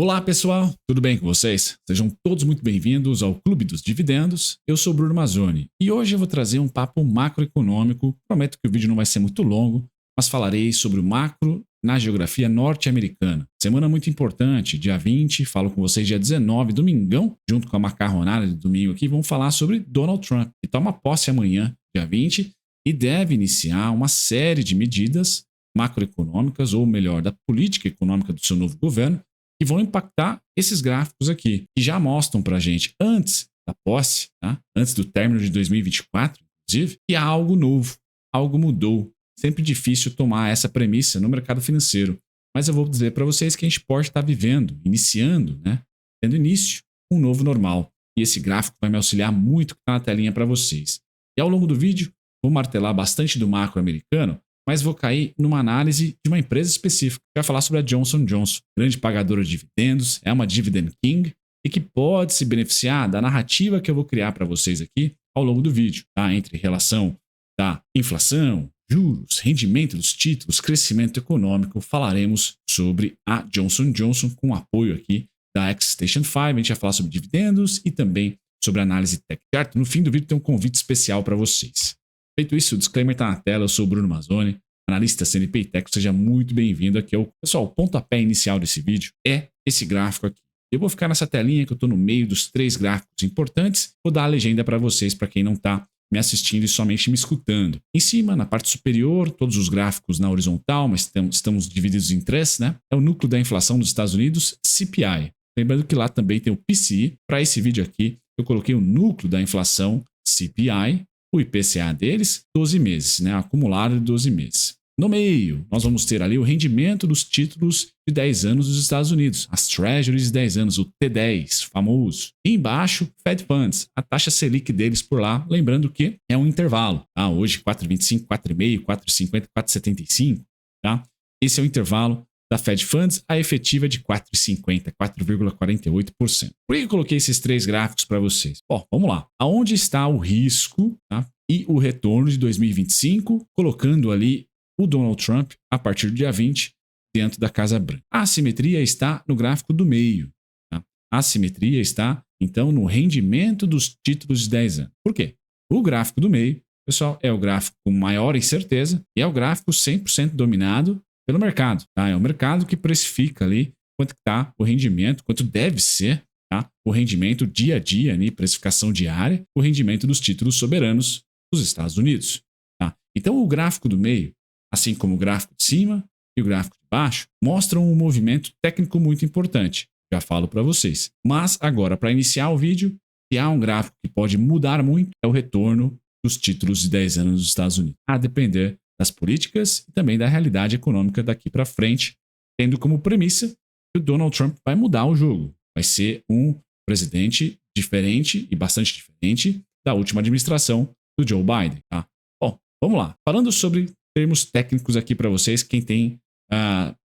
Olá pessoal, tudo bem com vocês? Sejam todos muito bem-vindos ao Clube dos Dividendos. Eu sou o Bruno Mazzoni e hoje eu vou trazer um papo macroeconômico. Prometo que o vídeo não vai ser muito longo, mas falarei sobre o macro na geografia norte-americana. Semana muito importante, dia 20, falo com vocês dia 19, domingão, junto com a macarronada de domingo aqui, vamos falar sobre Donald Trump, que toma posse amanhã, dia 20, e deve iniciar uma série de medidas macroeconômicas, ou melhor, da política econômica do seu novo governo, que vão impactar esses gráficos aqui, que já mostram para a gente, antes da posse, tá? Antes do término de 2024, inclusive, que há algo novo, algo mudou. Sempre difícil tomar essa premissa no mercado financeiro, mas eu vou dizer para vocês que a gente pode estar vivendo, iniciando, né? Tendo início, um novo normal. E esse gráfico vai me auxiliar muito, que está na telinha para vocês. E ao longo do vídeo, vou martelar bastante do macro americano, mas vou cair numa análise de uma empresa específica. Vai falar sobre a Johnson & Johnson, grande pagadora de dividendos, é uma dividend king e que pode se beneficiar da narrativa que eu vou criar para vocês aqui ao longo do vídeo, tá? Entre relação da inflação, juros, rendimento dos títulos, crescimento econômico, falaremos sobre a Johnson & Johnson com apoio aqui da X-Station 5. A gente vai falar sobre dividendos e também sobre análise técnica, certo? No fim do vídeo tem um convite especial para vocês. Feito isso, o disclaimer está na tela. Eu sou o Bruno Mazzoni, analista CNP Tech. Seja muito bem-vindo aqui. Pessoal, o pontapé inicial desse vídeo é esse gráfico aqui. Eu vou ficar nessa telinha que eu estou no meio dos 3 gráficos importantes. Vou dar a legenda para vocês, para quem não está me assistindo e somente me escutando. Em cima, na parte superior, todos os gráficos na horizontal, mas estamos divididos em 3, né? É o núcleo da inflação dos Estados Unidos, CPI. Lembrando que lá também tem o PCI. Para esse vídeo aqui, eu coloquei o núcleo da inflação, CPI, o IPCA deles, 12 meses, né? Acumulado de 12 meses. No meio, nós vamos ter ali o rendimento dos títulos de 10 anos dos Estados Unidos, as Treasuries de 10 anos, o T10, famoso. E embaixo, Fed Funds, a taxa Selic deles por lá, lembrando que é um intervalo, tá? Hoje 4,25, 4,5, 4,50, 4,75, tá? Esse é o intervalo da Fed Funds, a efetiva é de 4,50, 4,48%. Por que eu coloquei esses 3 gráficos para vocês? Bom, vamos lá. Aonde está o risco, tá? E o retorno de 2025, colocando ali o Donald Trump a partir do dia 20 dentro da Casa Branca. A assimetria está no gráfico do meio. Tá? A assimetria está, então, no rendimento dos títulos de 10 anos. Por quê? O gráfico do meio, pessoal, é o gráfico com maior incerteza e é o gráfico 100% dominado pelo mercado. Tá? É o mercado que precifica ali quanto está o rendimento, quanto deve ser, tá? O rendimento dia a dia, né? Precificação diária, o rendimento dos títulos soberanos dos Estados Unidos. Tá? Então, o gráfico do meio, assim como o gráfico de cima e o gráfico de baixo, mostram um movimento técnico muito importante. Já falo para vocês. Mas agora, para iniciar o vídeo, se há um gráfico que pode mudar muito, é o retorno dos títulos de 10 anos dos Estados Unidos, a depender das políticas e também da realidade econômica daqui para frente, tendo como premissa que o Donald Trump vai mudar o jogo. Vai ser um presidente diferente e bastante diferente da última administração do Joe Biden. Tá? Bom, vamos lá. Falando sobre termos técnicos aqui para vocês, quem tem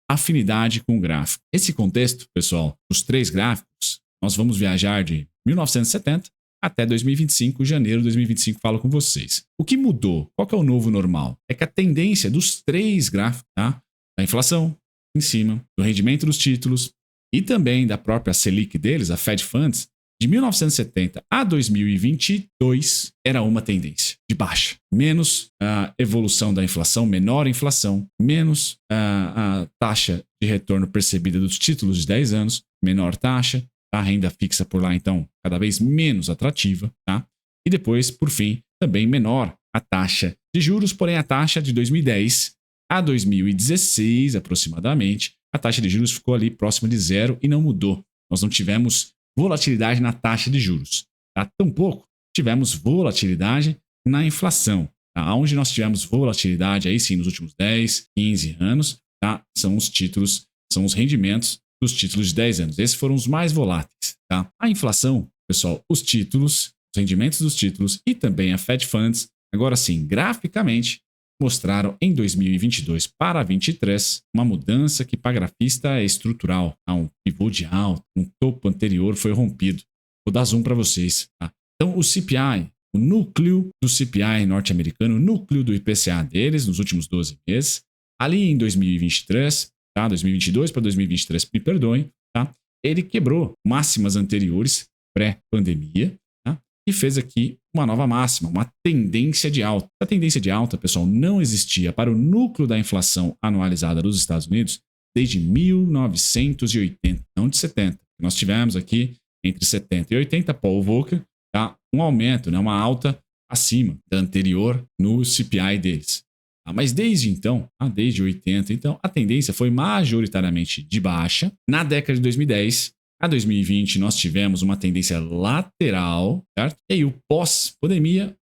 afinidade com o gráfico. Esse contexto, pessoal, os 3 gráficos, nós vamos viajar de 1970 até 2025, janeiro de 2025, falo com vocês. O que mudou? Qual que é o novo normal? É que a tendência dos 3 gráficos, tá? Da inflação em cima, do rendimento dos títulos e também da própria Selic deles, a Fed Funds, de 1970 a 2022 era uma tendência de baixa. Menos a evolução da inflação, menor inflação, menos a taxa de retorno percebida dos títulos de 10 anos, menor taxa, a renda fixa por lá, então, cada vez menos atrativa, tá? E depois, por fim, também menor a taxa de juros, porém a taxa de 2010 a 2016, aproximadamente, a taxa de juros ficou ali próxima de 0 e não mudou. Nós não tivemos volatilidade na taxa de juros, tá? Tampouco tivemos volatilidade na inflação, tá? Onde nós tivemos volatilidade, aí sim, nos últimos 10, 15 anos, tá? São os títulos, são os rendimentos dos títulos de 10 anos. Esses foram os mais voláteis, tá? A inflação, pessoal, os títulos, os rendimentos dos títulos e também a Fed Funds, agora sim, graficamente, mostraram em 2022 para 2023 uma mudança que para grafista é estrutural. Tá? Um pivô de alta, um topo anterior foi rompido. Vou dar zoom para vocês. Tá? Então, o CPI, o núcleo do CPI norte-americano, o núcleo do IPCA deles nos últimos 12 meses, ali em 2023, tá? 2022 para 2023, me perdoem, tá? ele quebrou máximas anteriores, pré-pandemia, tá? E fez aqui uma nova máxima, uma tendência de alta. A tendência de alta, pessoal, não existia para o núcleo da inflação anualizada dos Estados Unidos desde 1980, não de 70. Nós tivemos aqui entre 70 e 80, Paul Volcker, tá? Um aumento, né? Uma alta acima da anterior no CPI deles. Mas desde então, desde 80, então, a tendência foi majoritariamente de baixa. Na década de 2010 a 2020, nós tivemos uma tendência lateral, certo? E aí o pós-pandemia,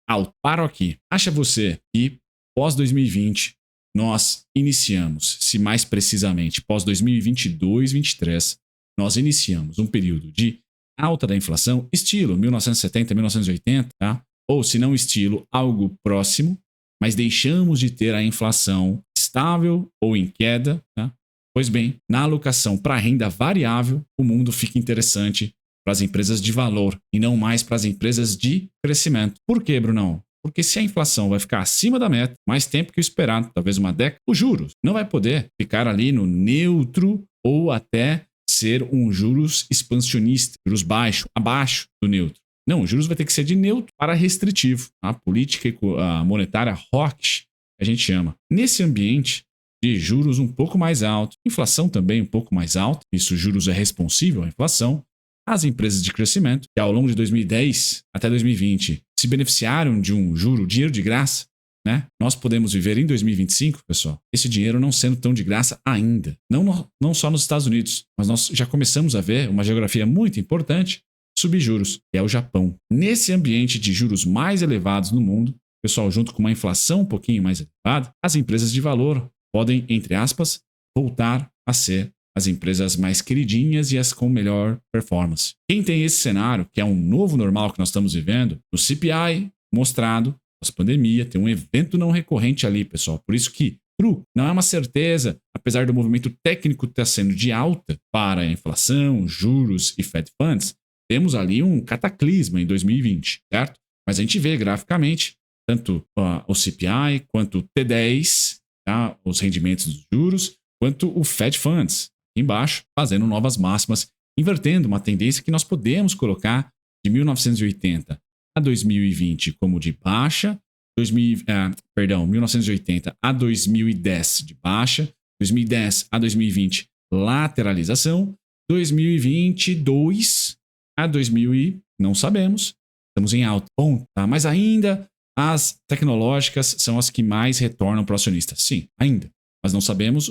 paro aqui. Acha você que pós-2020 nós iniciamos, se mais precisamente, pós-2022-23, nós iniciamos um período de alta da inflação, estilo 1970, 1980, tá? Ou se não estilo, algo próximo, mas deixamos de ter a inflação estável ou em queda, tá? Pois bem, na alocação para renda variável, o mundo fica interessante para as empresas de valor e não mais para as empresas de crescimento. Por quê, Brunão? Porque se a inflação vai ficar acima da meta, mais tempo que o esperado, talvez uma década, os juros não vai poder ficar ali no neutro ou até ser um juros expansionista, juros baixo, abaixo do neutro. Não, o juros vai ter que ser de neutro para restritivo. A política monetária hawkish, a gente chama. Nesse ambiente de juros um pouco mais alto, inflação também um pouco mais alta, isso juros é responsível à inflação, as empresas de crescimento, que ao longo de 2010 até 2020 se beneficiaram de um dinheiro de graça, né? Nós podemos viver em 2025, pessoal, esse dinheiro não sendo tão de graça ainda. Não só nos Estados Unidos, mas nós já começamos a ver uma geografia muito importante subir juros, que é o Japão. Nesse ambiente de juros mais elevados no mundo, pessoal, junto com uma inflação um pouquinho mais elevada, as empresas de valor podem, entre aspas, voltar a ser as empresas mais queridinhas e as com melhor performance. Quem tem esse cenário, que é um novo normal que nós estamos vivendo, no CPI mostrado, pós-pandemia, tem um evento não recorrente ali, pessoal. Por isso que não é uma certeza, apesar do movimento técnico estar sendo de alta para a inflação, juros e Fed Funds, temos ali um cataclisma em 2020, certo? Mas a gente vê graficamente tanto o CPI quanto o T10, tá? Os rendimentos dos juros, quanto o Fed Funds, aqui embaixo, fazendo novas máximas, invertendo uma tendência que nós podemos colocar de 1980 a 2020 como de baixa, 1980 a 2010 de baixa, 2010 a 2020 lateralização, 2022 a 2000 não sabemos, estamos em alta. Bom, tá? Mas ainda as tecnológicas são as que mais retornam para o acionista. Sim, ainda. Mas não sabemos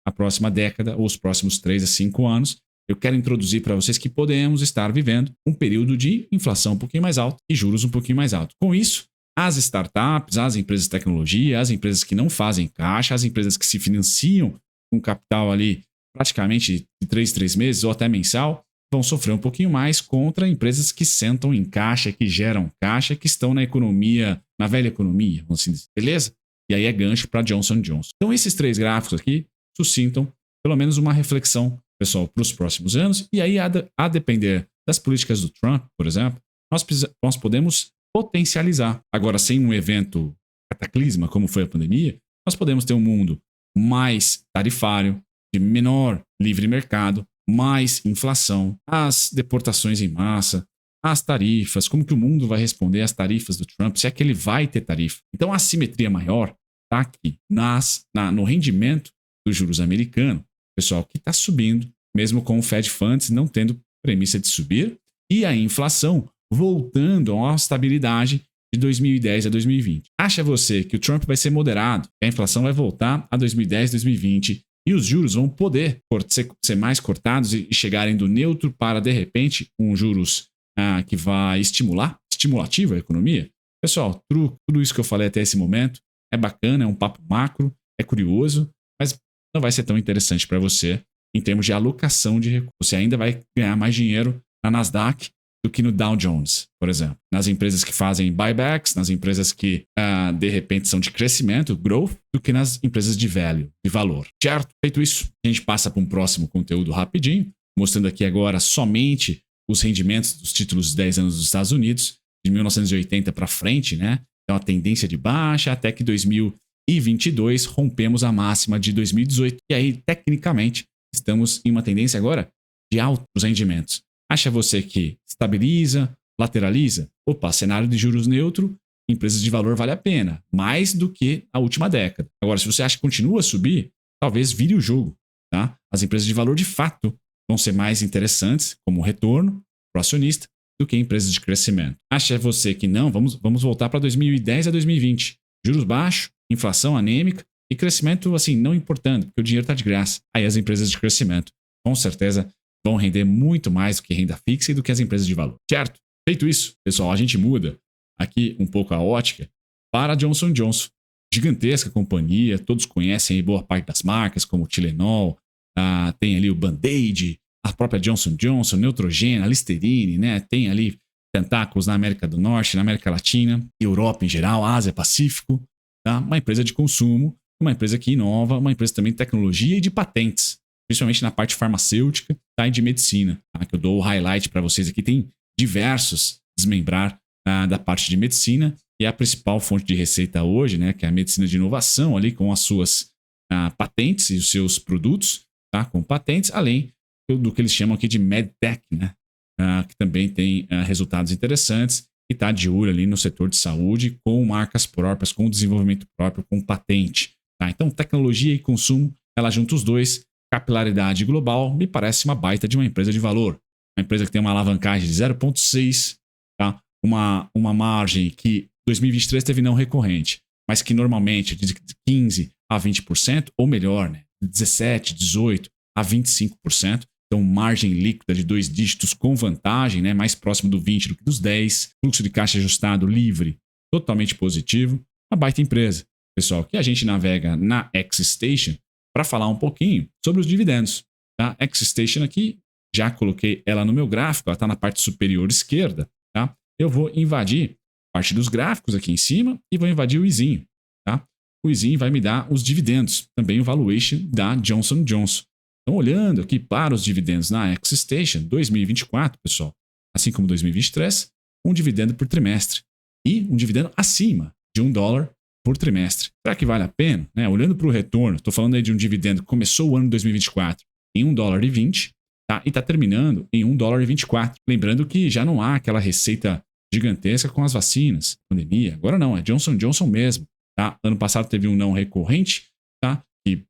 a próxima década ou os próximos 3 a 5 anos. Eu quero introduzir para vocês que podemos estar vivendo um período de inflação um pouquinho mais alto e juros um pouquinho mais alto. Com isso, as startups, as empresas de tecnologia, as empresas que não fazem caixa, as empresas que se financiam com capital ali praticamente de 3 meses ou até mensal, vão sofrer um pouquinho mais contra empresas que sentam em caixa, que geram caixa, que estão na economia, na velha economia, vamos assim dizer, beleza? E aí é gancho para Johnson & Johnson. Então esses 3 gráficos aqui suscitam pelo menos uma reflexão, pessoal, para os próximos anos. E aí, a depender das políticas do Trump, por exemplo, nós podemos potencializar. Agora, sem um evento cataclisma, como foi a pandemia, nós podemos ter um mundo mais tarifário, de menor livre mercado, mais inflação, as deportações em massa, as tarifas, como que o mundo vai responder às tarifas do Trump, se é que ele vai ter tarifa. Então, a assimetria maior está aqui no rendimento dos juros americanos, pessoal, que está subindo, mesmo com o Fed Funds não tendo premissa de subir, e a inflação voltando a uma estabilidade de 2010 a 2020. Acha você que o Trump vai ser moderado, que a inflação vai voltar a 2010, 2020 e os juros vão poder ser mais cortados e chegarem do neutro para, de repente, um juros que vai estimulativo a economia? Pessoal, tudo isso que eu falei até esse momento é bacana, é um papo macro, é curioso, mas não vai ser tão interessante para você em termos de alocação de recursos. Você ainda vai ganhar mais dinheiro na Nasdaq do que no Dow Jones, por exemplo. Nas empresas que fazem buybacks, nas empresas que, de repente, são de crescimento, growth, do que nas empresas de valor. Certo? Feito isso, a gente passa para um próximo conteúdo rapidinho, mostrando aqui agora somente os rendimentos dos títulos de 10 anos dos Estados Unidos, de 1980 para frente, né? Então, a tendência de baixa até que 2022 rompemos a máxima de 2018. E aí, tecnicamente, estamos em uma tendência agora de altos rendimentos. Acha você que estabiliza, lateraliza? Opa, cenário de juros neutro, empresas de valor vale a pena, mais do que a última década. Agora, se você acha que continua a subir, talvez vire o jogo. Tá? As empresas de valor, de fato, vão ser mais interessantes como retorno para o acionista do que empresas de crescimento. Acha você que não? Vamos voltar para 2010 a 2020. Juros baixos, inflação anêmica e crescimento assim não importando, porque o dinheiro está de graça. Aí as empresas de crescimento, com certeza, vão render muito mais do que renda fixa e do que as empresas de valor. Certo? Feito isso, pessoal, a gente muda aqui um pouco a ótica para a Johnson & Johnson. Gigantesca companhia, todos conhecem aí boa parte das marcas, como o Tylenol, tem ali o Band-Aid, a própria Johnson & Johnson, Neutrogena, Listerine, né? Tem ali tentáculos na América do Norte, na América Latina, Europa em geral, Ásia, Pacífico. Tá? Uma empresa de consumo, uma empresa que inova, uma empresa também de tecnologia e de patentes, principalmente na parte farmacêutica, tá? E de medicina, tá? Que eu dou o highlight para vocês aqui. Tem diversos desmembrar da parte de medicina, e a principal fonte de receita hoje, né, que é a medicina de inovação, ali com as suas patentes e os seus produtos, tá, com patentes, além do que eles chamam aqui de MedTech, né, que também tem resultados interessantes e está de olho ali no setor de saúde, com marcas próprias, com desenvolvimento próprio, com patente. Tá? Então, tecnologia e consumo, ela junta os dois, capilaridade global, me parece uma baita de uma empresa de valor. Uma empresa que tem uma alavancagem de 0,6, tá? Uma margem que 2023 teve não recorrente, mas que normalmente de 15% a 20%, ou melhor, né? 17%, 18% a 25%. Então, margem líquida de 2 dígitos com vantagem, né? Mais próximo do 20% do que dos 10%. Fluxo de caixa ajustado livre, totalmente positivo. Uma baita empresa, pessoal, que a gente navega na Xstation para falar um pouquinho sobre os dividendos. Tá? Xstation aqui, já coloquei ela no meu gráfico, ela está na parte superior esquerda. Tá? Eu vou invadir parte dos gráficos aqui em cima e vou invadir o izinho. Tá? O izinho vai me dar os dividendos, também o valuation da Johnson & Johnson. Então, olhando aqui para os dividendos na Xstation 2024, pessoal, assim como 2023, um dividendo por trimestre e um dividendo acima de $1 por trimestre. Será que vale a pena? Né? Olhando para o retorno, estou falando aí de um dividendo que começou o ano de 2024 em $1,20, tá? E está terminando em $1,24. Lembrando que já não há aquela receita gigantesca com as vacinas, pandemia. Agora não, é Johnson & Johnson mesmo. Tá? Ano passado teve um não recorrente, tá? Que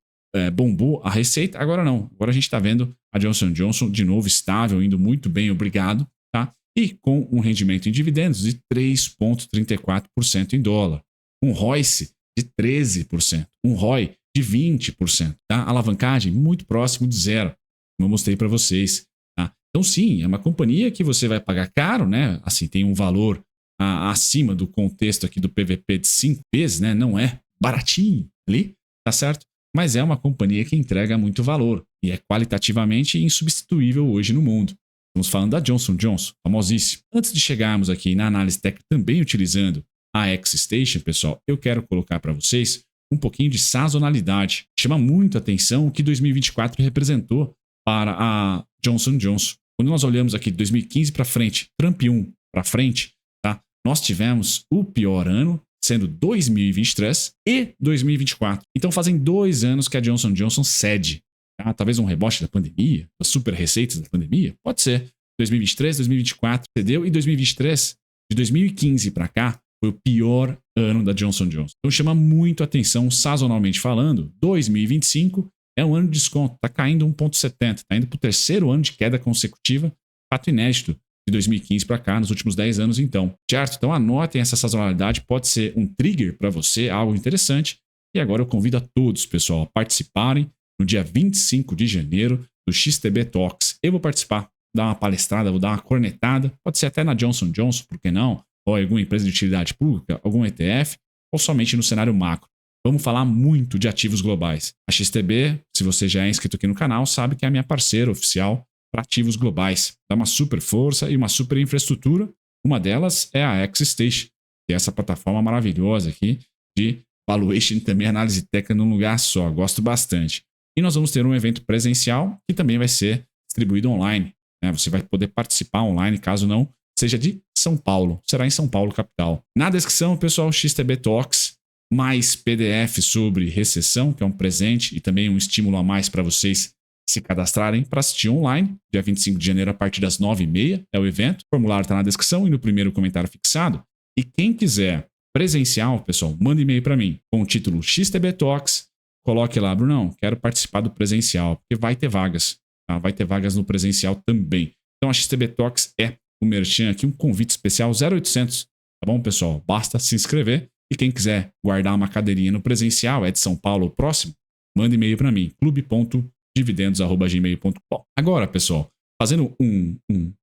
bombou a receita, agora não. Agora a gente está vendo a Johnson & Johnson de novo estável, indo muito bem, obrigado, tá? E com um rendimento em dividendos de 3,34% em dólar. Um ROIC de 13%, um ROI de 20%, tá? Alavancagem muito próximo de zero, como eu mostrei para vocês. Tá? Então sim, é uma companhia que você vai pagar caro, né? Assim, tem um valor acima do contexto aqui do PVP de 5 vezes, né? Não é baratinho ali, tá certo? Mas é uma companhia que entrega muito valor e é qualitativamente insubstituível hoje no mundo. Estamos falando da Johnson & Johnson, famosíssimo. Antes de chegarmos aqui na análise técnica também utilizando a Xstation, pessoal, eu quero colocar para vocês um pouquinho de sazonalidade. Chama muito a atenção o que 2024 representou para a Johnson & Johnson. Quando nós olhamos aqui de 2015 para frente, Trump 1 para frente, tá? Nós tivemos o pior ano, sendo 2023 e 2024. Então fazem 2 anos que a Johnson & Johnson cede. Tá? Talvez um rebote da pandemia, das super receitas da pandemia. Pode ser. 2023, 2024 cedeu e 2023, de 2015 para cá, foi o pior ano da Johnson & Johnson. Então chama muito a atenção, sazonalmente falando, 2025 é um ano de desconto, está caindo 1,70, está indo para o 3º ano de queda consecutiva, fato inédito de 2015 para cá, nos últimos 10 anos então. Certo? Então anotem essa sazonalidade, pode ser um trigger para você, algo interessante. E agora eu convido a todos, pessoal, a participarem no dia 25 de janeiro do XTB Talks. Eu vou participar, dar uma palestrada, vou dar uma cornetada, pode ser até na Johnson & Johnson, por que não? Ou alguma empresa de utilidade pública, algum ETF, ou somente no cenário macro. Vamos falar muito de ativos globais. A XTB, se você já é inscrito aqui no canal, sabe que é a minha parceira oficial para ativos globais. Dá uma super força e uma super infraestrutura. Uma delas é a Xstation, que é essa plataforma maravilhosa aqui de valuation e também análise técnica num lugar só. Gosto bastante. E nós vamos ter um evento presencial que também vai ser distribuído online. Né? Você vai poder participar online, caso não seja de São Paulo. Será em São Paulo, capital. Na descrição, pessoal, XTB Talks, mais PDF sobre recessão, que é um presente e também um estímulo a mais para vocês se cadastrarem para assistir online. Dia 25 de janeiro, a partir das 9h30 é o evento. O formulário está na descrição e no primeiro comentário fixado. E quem quiser presencial, pessoal, manda e-mail para mim com o título XTB Talks. Coloque lá, Brunão, quero participar do presencial, porque vai ter vagas. Tá? Vai ter vagas no presencial também. Então a XTB Talks é o merchan aqui, um convite especial 0800. Tá bom, pessoal? Basta se inscrever. E quem quiser guardar uma cadeirinha no presencial, é de São Paulo ou próximo, manda e-mail para mim, clube.dividendos@gmail.com. Agora, pessoal, fazendo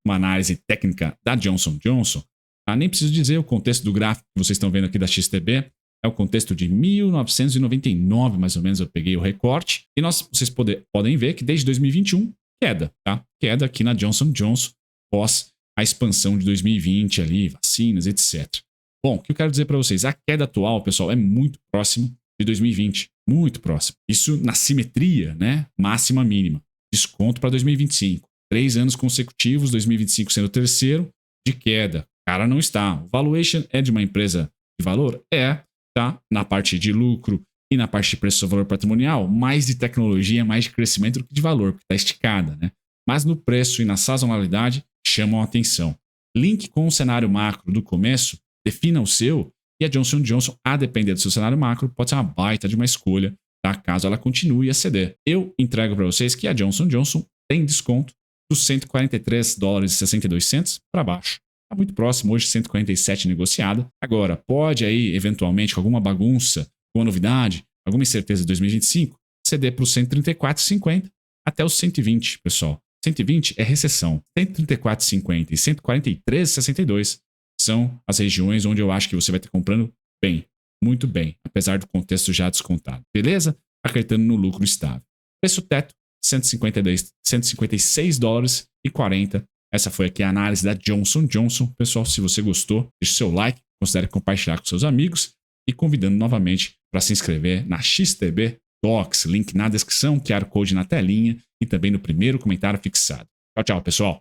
uma análise técnica da Johnson & Johnson, nem preciso dizer o contexto do gráfico que vocês estão vendo aqui da XTB, é o contexto de 1999, mais ou menos, eu peguei o recorte, e vocês podem ver que desde 2021, queda, tá? Queda aqui na Johnson & Johnson, pós a expansão de 2020 ali, vacinas, etc. Bom, o que eu quero dizer para vocês, a queda atual, pessoal, é muito próxima de 2020, muito próximo. Isso na simetria, né? Máxima mínima. Desconto para 2025. 3 anos consecutivos, 2025 sendo o terceiro, de queda. Cara, não está. O valuation é de uma empresa de valor? É, tá? Na parte de lucro e na parte de preço sobre valor patrimonial, mais de tecnologia, mais de crescimento do que de valor, porque está esticada, né? Mas no preço e na sazonalidade chamam a atenção. Link com o cenário macro do começo, defina o seu, e a Johnson & Johnson, a depender do seu cenário macro, pode ser uma baita de uma escolha, tá? Caso ela continue a ceder. Eu entrego para vocês que a Johnson & Johnson tem desconto dos $143,62 para baixo. Está muito próximo, hoje 147 negociada. Agora, pode aí, eventualmente, com alguma bagunça, com uma novidade, alguma incerteza de 2025, ceder para os 134,50 até os 120, pessoal. 120 é recessão. 134,50 e 143,62 são as regiões onde eu acho que você vai estar comprando bem, muito bem, apesar do contexto já descontado. Beleza? Acreditando no lucro estável. Preço teto, $156,40. Essa foi aqui a análise da Johnson & Johnson. Pessoal, se você gostou, deixe seu like, considere compartilhar com seus amigos e convidando novamente para se inscrever na XTB Talks. Link na descrição, QR Code na telinha e também no primeiro comentário fixado. Tchau, tchau, pessoal.